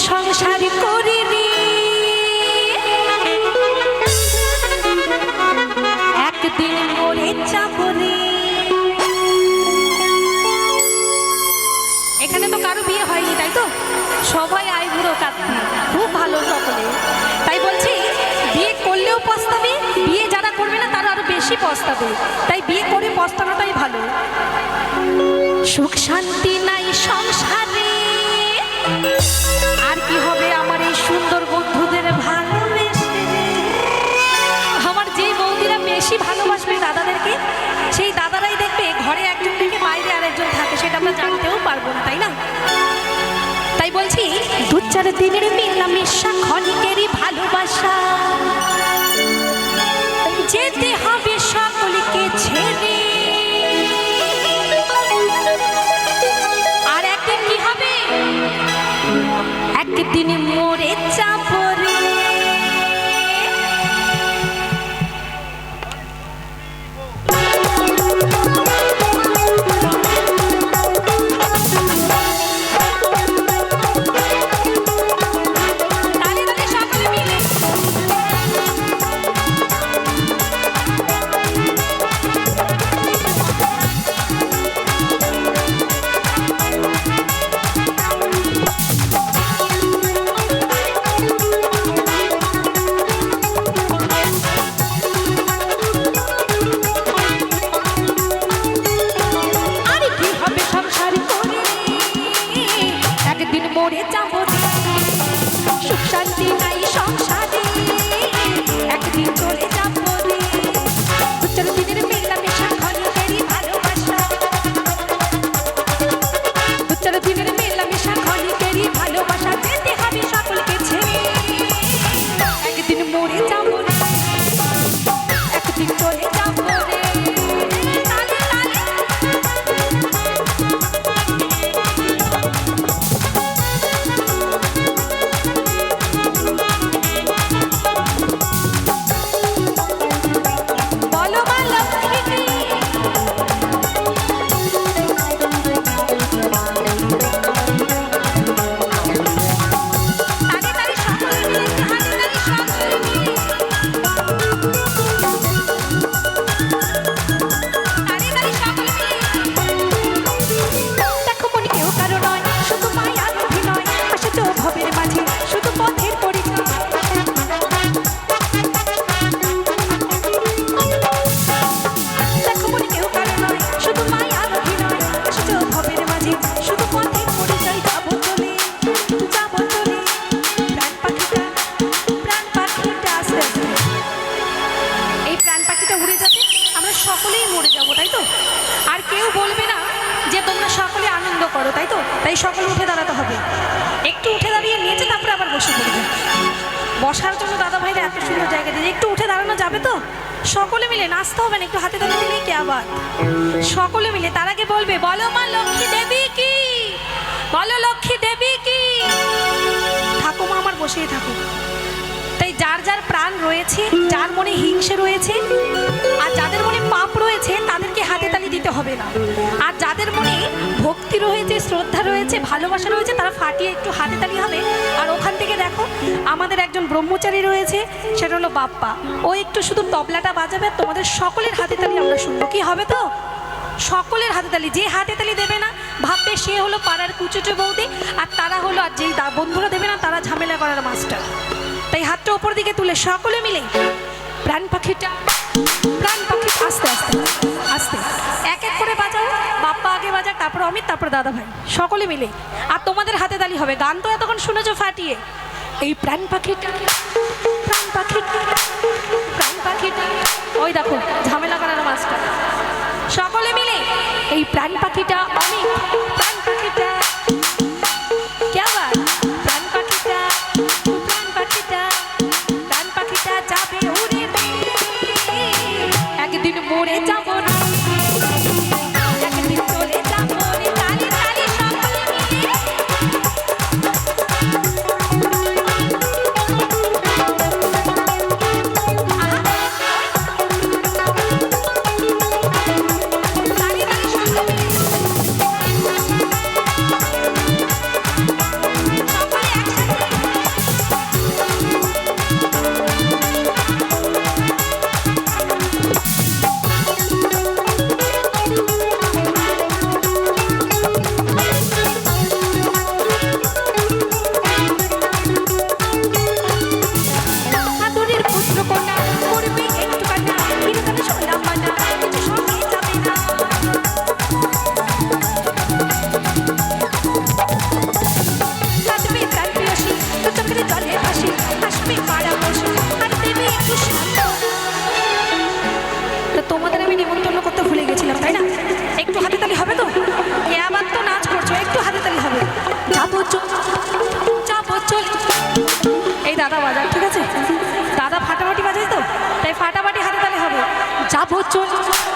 সংসার করি রে, একদিন মরে যাব রে। এখানে তো কারো বিয়ে হয়নি তাই তো, সবাই আইবুড়ো কাঁদবে, খুব ভালো সকলে। তাই বলছি বিয়ে করলেও পস্তাবে, বিয়ে যারা করবে না তারা আরো বেশি পস্তাবে, তাই বিয়ে করে পস্তানোটাই ভালো। সুখ শান্তি নাই সংসারে, আর কি হবে আমার এই সুন্দর বন্ধুদের ভালোবেসে। আমার যে বৌদিরা বেশি ভালোবাসবে দাদাদেরকে, সেই দাদারাই দেখবে ঘরে একজন থেকে বাইরে আরেকজন থাকে, সেটা আমরা জানতেও পারবো না, তাই না? তাই বলছি দু চার দিনের মেলামেশা, ক্ষণিকেরই ভালোবাসা, যেতে হবে সকলকে ছেড়ে। আর একদিন কি হবে, একদিন মরে যাব রে। তাই সকলে উঠে দাঁড়াতে হবে, একটু উঠে দাঁড়িয়ে নিয়েছে তারপরে আবার বসে পড়বে। বসার জন্য দাদা ভাইরা এত সুন্দর জায়গা দিয়ে, একটু উঠে দাঁড়ানো যাবে তো? সকলে মিলে নাচতে হবে না, একটু হাতে তালি দিলেই কি আবার। সকলে মিলে তার আগে বলবে বলো মা লক্ষ্মী দেবী কি, বলো লক্ষ্মী দেবী কি। ঠাকুমা আমার বসেই থাকুক। তাই যার যার প্রাণ রয়েছে, যার মনে হিংসে রয়েছে আর যাদের মনে পাপ রয়েছে তাদেরকে হাতে তালি দিতে হবে না, আর যাদের মনে ভক্তি রয়েছে, শ্রদ্ধা রয়েছে, ভালোবাসা রয়েছে তারা ফাটিয়ে একটু হাতে তালি হবে। আর ওখান থেকে দেখো আমাদের একজন ব্রহ্মচারী রয়েছে, সেটা হলো বাপ্পা, ও একটু শুধু তবলাটা বাজাবে, তোমাদের সকলের হাতে তালি আমরা শুনবো। কি হবে তো? সকলের হাতে তালি। যে হাতে তালি দেবে না ভাববে সে হলো পাড়ার কুচুটে বৌদি, আর তারা হলো, আর যেই বন্ধুরা দেবে না তারা ঝামেলা করার মাস্টার। তাই হাতটা ওপর দিকে তুলে সকলে মিলে প্রাণ পাখিটা, প্রাণ পাখি, আস্তে আস্তে আস্তে এক এক করে বাজাও। বাপ্পা আগে বাজাক, তারপর অমিত, তারপর দাদা ভাই, সকলে মিলে। আর তোমাদের হাতে তালি হবে। গান তো এতক্ষণ শুনেছো ফাটিয়ে। এই প্রাণ পাখিটা, প্রাণ পাখিটা, প্রাণ পাখিটা, ওই দেখো ঝামেলা করার মাস্টার। সকলে মিলে এই প্রাণ পাখিটা, অমিত প্রাণ পাখিটা, क्या बात, প্রাণ পাখিটা, প্রাণ পাখিটা, প্রাণ পাখিটা যাবে উড়ে, একদিন মরে যাব না, একদিন চলে যাব রে। তালি তালি সকলে মিলে। তালি তালি সকলে মিলে। প্রচন্ড